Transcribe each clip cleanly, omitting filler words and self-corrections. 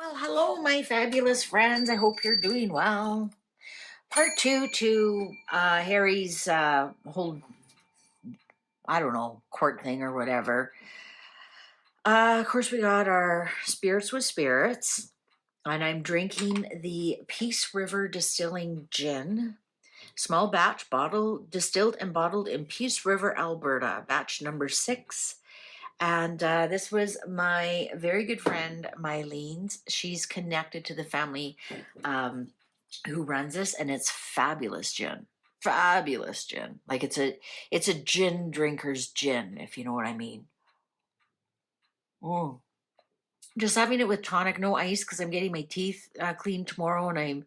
Well, hello, my fabulous friends. I hope you're doing well. Part two to Harry's whole, I don't know, court thing or whatever. Of course, we got our Spirits with Spirits, and I'm drinking the Peace River Distilling Gin. Small batch, distilled and bottled in Peace River, Alberta, batch number 6. And this was my very good friend, Mylene's. She's connected to the family who runs this, and it's fabulous gin. Fabulous gin. Like it's a gin drinker's gin, if you know what I mean. Mm. Just having it with tonic, no ice, because I'm getting my teeth cleaned tomorrow, and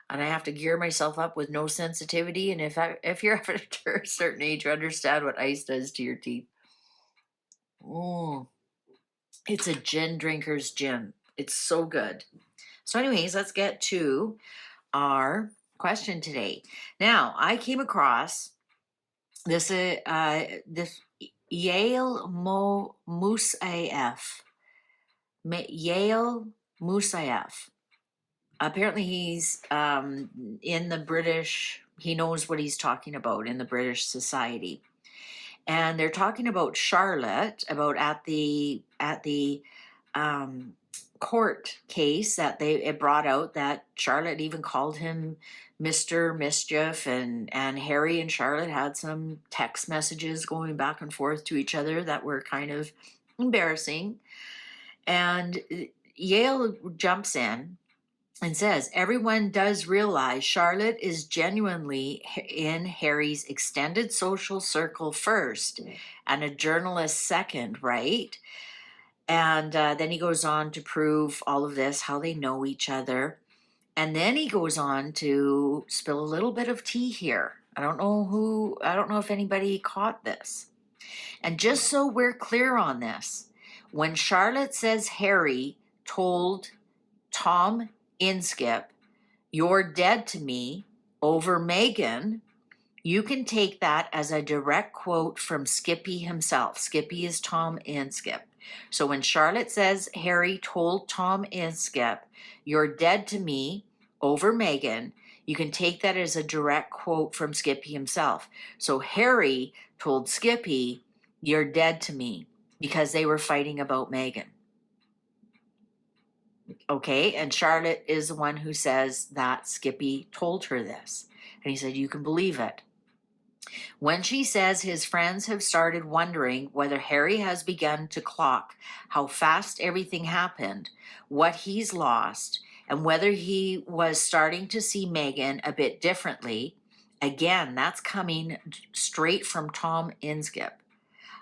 I have to gear myself up with no sensitivity. And if you're after a certain age, you understand what ice does to your teeth. Mm. It's a gin drinker's gin. It's so good. So, anyways, let's get to our question today. Now, I came across this Yale Musaif. Yale Musaif. Apparently, he's in the British. He knows what he's talking about in the British society, and they're talking about Charlotte, about at the court case that it brought out that Charlotte even called him Mr. Mischief, and Harry and Charlotte had some text messages going back and forth to each other that were kind of embarrassing. And Yale jumps in and says, everyone does realize Charlotte is genuinely in Harry's extended social circle first and a journalist second, right? And then he goes on to prove all of this, how they know each other. And then he goes on to spill a little bit of tea here. I don't know if anybody caught this. And just so we're clear on this, when Charlotte says Harry told Tom Inskip, "You're dead to me," over Meghan, you can take that as a direct quote from Skippy himself. Skippy is Tom Inskip. So when Charlotte says Harry told Tom Inskip, "You're dead to me," over Meghan, you can take that as a direct quote from Skippy himself. So Harry told Skippy, "You're dead to me," because they were fighting about Meghan. Okay, and Charlotte is the one who says that Skippy told her this. And he said, you can believe it. When she says his friends have started wondering whether Harry has begun to clock how fast everything happened, what he's lost, and whether he was starting to see Meghan a bit differently, again, that's coming straight from Tom Inskip.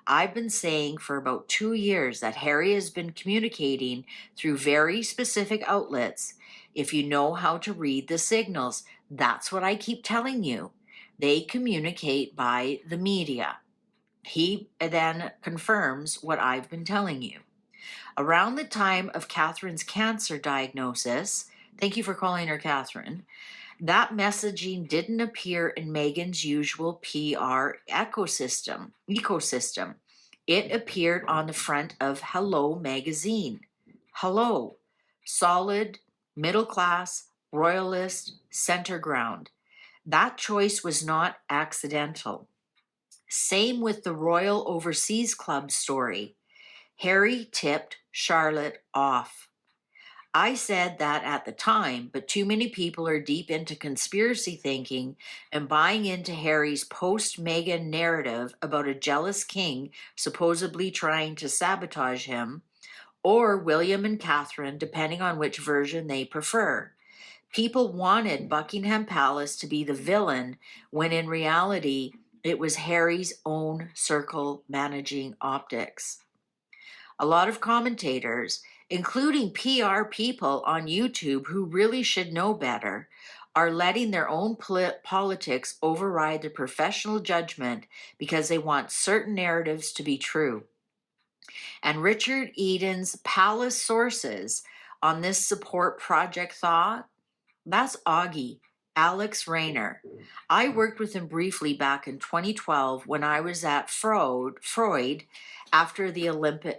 I've been saying for about 2 years that Harry has been communicating through very specific outlets. If you know how to read the signals, that's what I keep telling you. They communicate by the media. He then confirms what I've been telling you. Around the time of Catherine's cancer diagnosis, thank you for calling her Catherine, that messaging didn't appear in Meghan's usual PR ecosystem. It appeared on the front of Hello magazine. Hello, solid, middle class, royalist, center ground. That choice was not accidental. Same with the Royal Overseas Club story. Harry tipped Charlotte off. I said that at the time, but too many people are deep into conspiracy thinking and buying into Harry's post-Meghan narrative about a jealous king supposedly trying to sabotage him, or William and Catherine, depending on which version they prefer. People wanted Buckingham Palace to be the villain, when in reality, it was Harry's own circle managing optics. A lot of commentators, including PR people on YouTube who really should know better, are letting their own politics override their professional judgment because they want certain narratives to be true. And Richard Eden's palace sources on this support project thought, that's Augie, Alex Rayner. I worked with him briefly back in 2012 when I was at Freud after the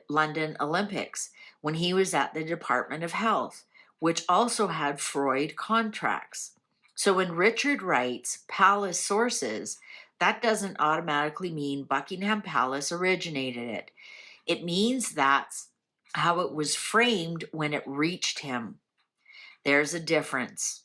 London Olympics, when he was at the Department of Health. which also had Freud contracts. So when Richard writes palace sources, that doesn't automatically mean Buckingham Palace originated it. It means that's how it was framed when it reached him. There's a difference.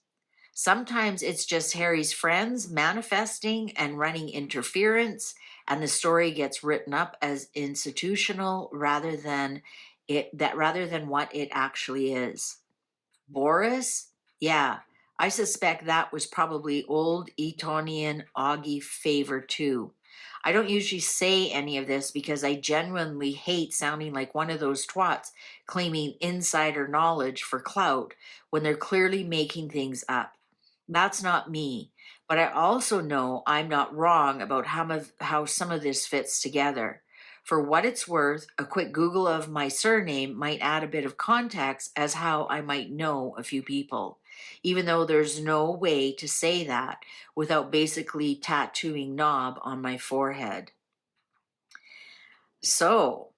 Sometimes it's just Harry's friends manifesting and running interference, and the story gets written up as institutional rather than what it actually is. Boris? Yeah, I suspect that was probably old Etonian Augie favor too. I don't usually say any of this because I genuinely hate sounding like one of those twats claiming insider knowledge for clout when they're clearly making things up. That's not me, but I also know I'm not wrong about how some of this fits together. For what it's worth, a quick Google of my surname might add a bit of context as how I might know a few people, even though there's no way to say that without basically tattooing knob on my forehead. So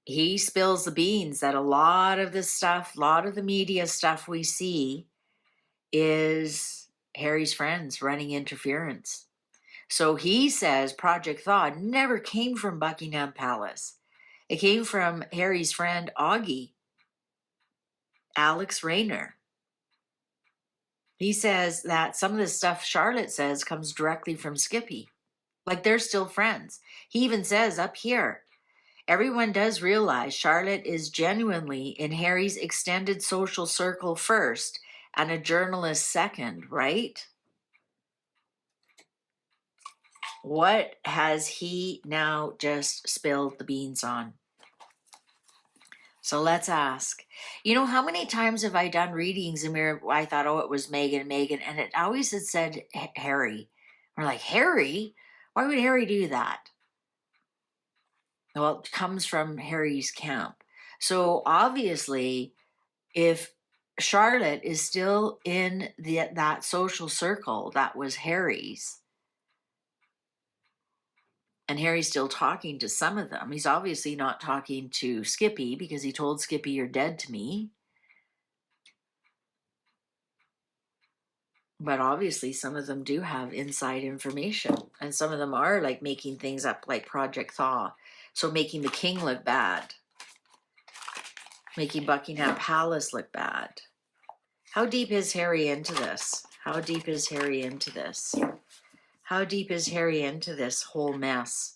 he spills the beans that a lot of this stuff, a lot of the media stuff we see is Harry's friends running interference. So he says Project Thaw never came from Buckingham Palace. It came from Harry's friend Augie, Alex Rayner. He says that some of the stuff Charlotte says comes directly from Skippy. Like they're still friends. He even says up here, everyone does realize Charlotte is genuinely in Harry's extended social circle first and a journalist second, right? What has he now just spilled the beans on? So let's ask. You know, how many times have I done readings and I thought, oh, it was Meghan, and it always had said Harry. We're like, Harry? Why would Harry do that? Well, it comes from Harry's camp. So obviously, if Charlotte is still in that social circle that was Harry's, and Harry's still talking to some of them. He's obviously not talking to Skippy because he told Skippy, you're dead to me. But obviously some of them do have inside information. And some of them are like making things up like Project Thaw. So making the king look bad. Making Buckingham Palace look bad. How deep is Harry into this? How deep is Harry into this? How deep is Harry into this whole mess?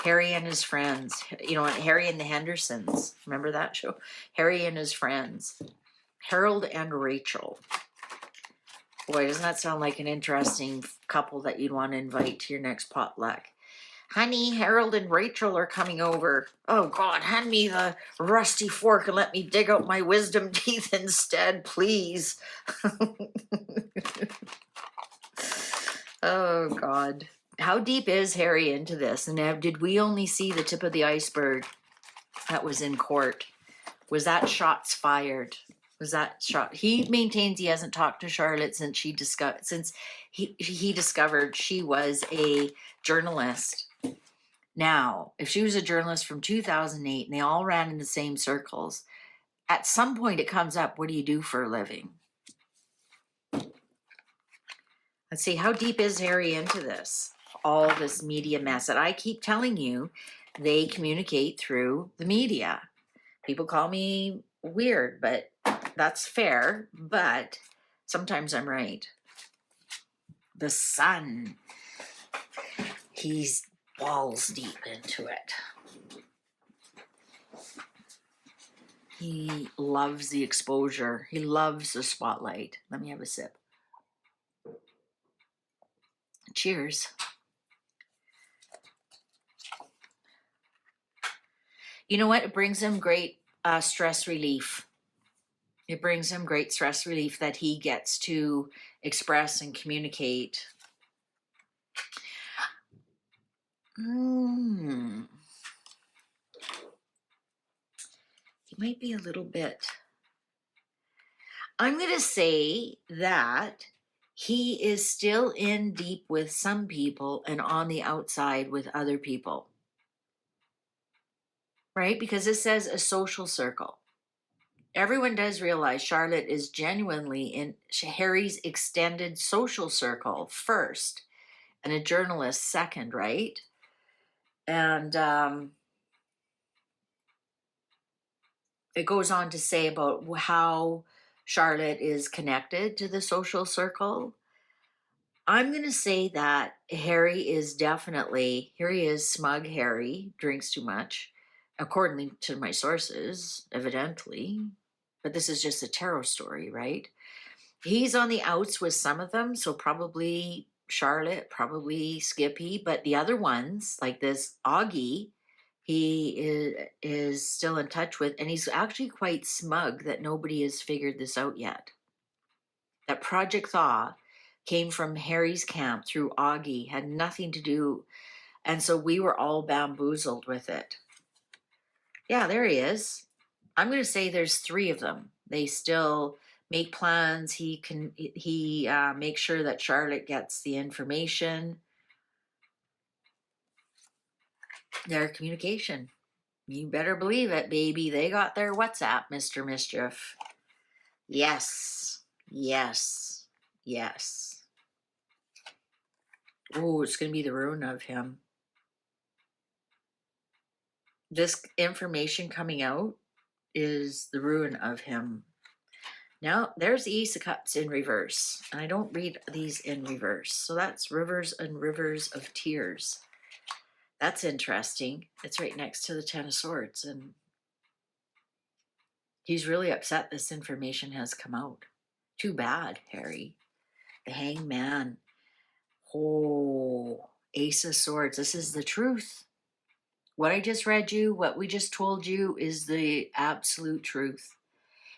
Harry and his friends, you know, Harry and the Hendersons. Remember that show? Harry and his friends. Harold and Rachel. Boy, doesn't that sound like an interesting couple that you'd want to invite to your next potluck? Honey, Harold and Rachel are coming over. Oh, God, hand me the rusty fork and let me dig out my wisdom teeth instead, please. Oh, God. How deep is Harry into this? And did we only see the tip of the iceberg that was in court? Was that shots fired? Was that shot? He maintains he hasn't talked to Charlotte since he discovered she was a journalist. Now, if she was a journalist from 2008 and they all ran in the same circles, at some point it comes up, what do you do for a living? Let's see, how deep is Harry into this? All this media mess that I keep telling you, they communicate through the media. People call me weird, but that's fair. But sometimes I'm right. The Sun, he's balls deep into it. He loves the exposure. He loves the spotlight. Let me have a sip. Cheers. You know what? It brings him great stress relief. It brings him great stress relief that he gets to express and communicate. He might be a little bit. I'm going to say that he is still in deep with some people and on the outside with other people. Right? Because it says a social circle. Everyone does realize Charlotte is genuinely in Harry's extended social circle first, and a journalist second, right? And it goes on to say about how Charlotte is connected to the social circle. I'm going to say that Harry is definitely, here he is, smug Harry, drinks too much, according to my sources, evidently. But this is just a tarot story, right? He's on the outs with some of them, so probably Charlotte, probably Skippy, but the other ones, like this Augie, he is still in touch with, and he's actually quite smug that nobody has figured this out yet. That Project Thaw came from Harry's camp through Augie, had nothing to do, and so we were all bamboozled with it. Yeah, there he is. I'm going to say there's 3 of them. They still make plans. He makes sure that Charlotte gets the information. Their communication. You better believe it, baby. They got their WhatsApp, Mr. Mischief. Yes. Yes. Yes. Oh, it's going to be the ruin of him. This information coming out is the ruin of him. Now, there's the Ace of Cups in reverse. And I don't read these in reverse. So that's rivers and rivers of tears. That's interesting. It's right next to the Ten of Swords. And he's really upset this information has come out. Too bad, Harry. The Hangman. Oh, Ace of Swords. This is the truth. What I just read you, what we just told you is the absolute truth.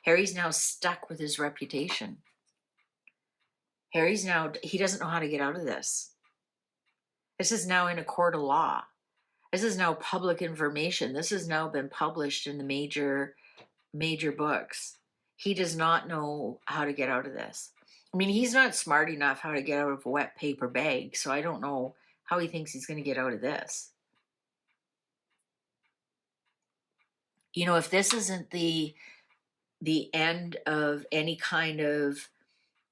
Harry's now stuck with his reputation. He doesn't know how to get out of this. This is now in a court of law. This is now public information. This has now been published in the major books. He does not know how to get out of this. I mean, he's not smart enough how to get out of a wet paper bag, so I don't know how he thinks he's going to get out of this. You know, if this isn't the end of any kind of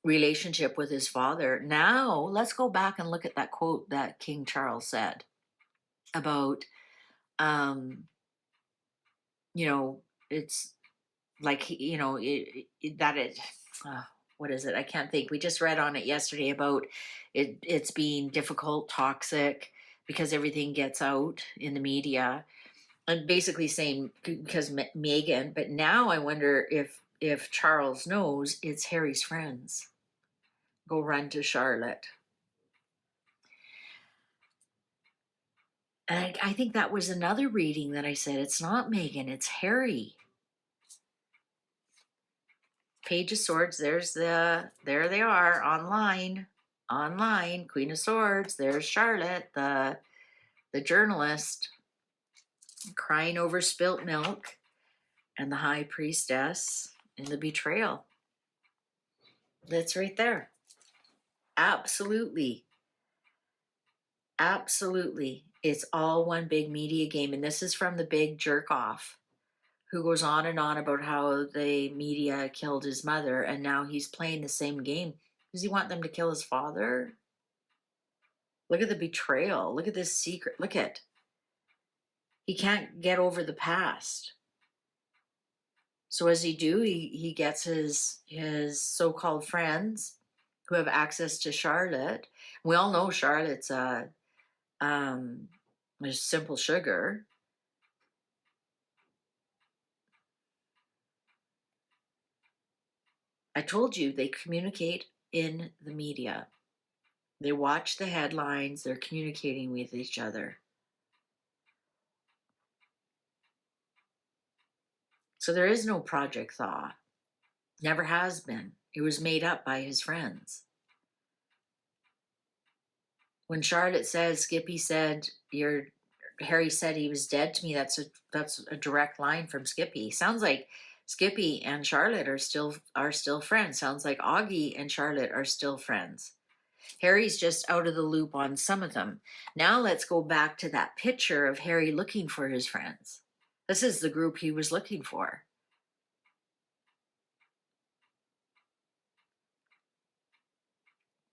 relationship with his father, now let's go back and look at that quote that King Charles said about, it's like, what is it? I can't think. We just read on it yesterday about it's being difficult, toxic, because everything gets out in the media. And basically saying because Meghan, but now I wonder if Charles knows it's Harry's friends go run to Charlotte. And I think that was another reading that I said, it's not Meghan, it's Harry. Page of Swords, there they are, online, Queen of Swords, there's Charlotte, the journalist, crying over spilt milk, and the High Priestess in the betrayal. That's right there. Absolutely. Absolutely. It's all one big media game. And this is from the big jerk off who goes on and on about how the media killed his mother. And now he's playing the same game. Does he want them to kill his father? Look at the betrayal. Look at this secret. Look at. He can't get over the past. So as he do, he gets his so-called friends who have access to Charlotte. We all know Charlotte's a simple sugar. I told you they communicate in the media. They watch the headlines. They're communicating with each other. So there is no Project Thaw. Never has been. It was made up by his friends. When Charlotte says, Skippy said, Harry said he was dead to me, that's a direct line from Skippy. Sounds like Skippy and Charlotte are still friends. Sounds like Augie and Charlotte are still friends. Harry's just out of the loop on some of them. Now let's go back to that picture of Harry looking for his friends. This is the group he was looking for.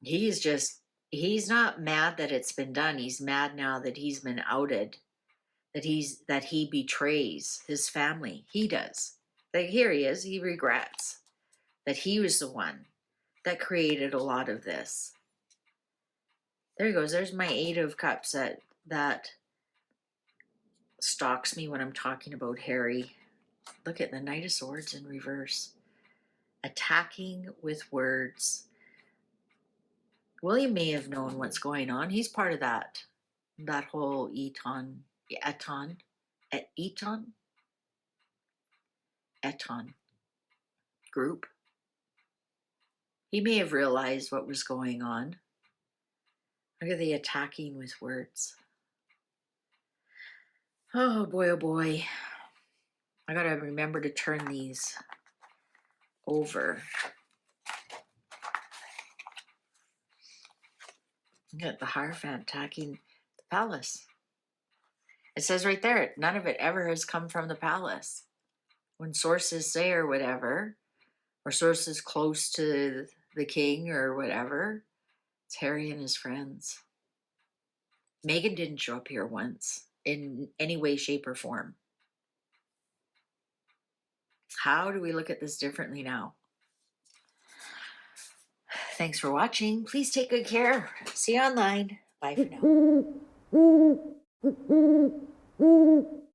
He's not mad that it's been done. He's mad now that he's been outed, that he betrays his family. He does. Like, here he is. He regrets that he was the one that created a lot of this. There he goes. There's my 8 of Cups that stalks me when I'm talking about Harry. Look at the Knight of Swords in reverse. Attacking with words. William may have known what's going on. He's part of that whole Eton group. He may have realized what was going on. Look at the attacking with words. Oh boy, oh boy. I gotta remember to turn these over. Look at the Hierophant attacking the palace. It says right there, none of it ever has come from the palace. When sources say or whatever, or sources close to the king or whatever, it's Harry and his friends. Meghan didn't show up here once in any way, shape, or form. How do we look at this differently now? Thanks for watching. Please take good care. See you online. Bye for now.